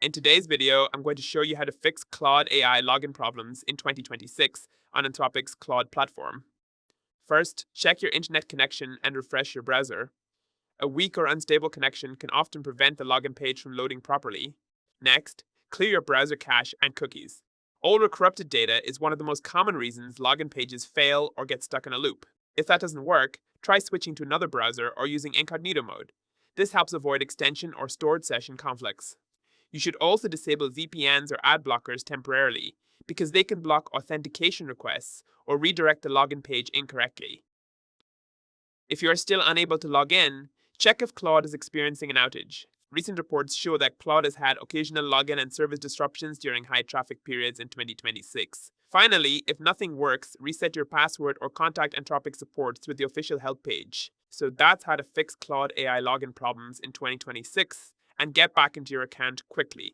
In today's video, I'm going to show you how to fix Claude AI login problems in 2026 on Anthropic's Claude platform. First, check your internet connection and refresh your browser. A weak or unstable connection can often prevent the login page from loading properly. Next, clear your browser cache and cookies. Old or corrupted data is one of the most common reasons login pages fail or get stuck in a loop. If that doesn't work, try switching to another browser or using incognito mode. This helps avoid extension or stored session conflicts. You should also disable VPNs or ad blockers temporarily, because they can block authentication requests or redirect the login page incorrectly. If you are still unable to log in, check if Claude is experiencing an outage. Recent reports show that Claude has had occasional login and service disruptions during high traffic periods in 2026. Finally, if nothing works, reset your password or contact Anthropic support through the official help page. So that's how to fix Claude AI login problems in 2026 and get back into your account quickly.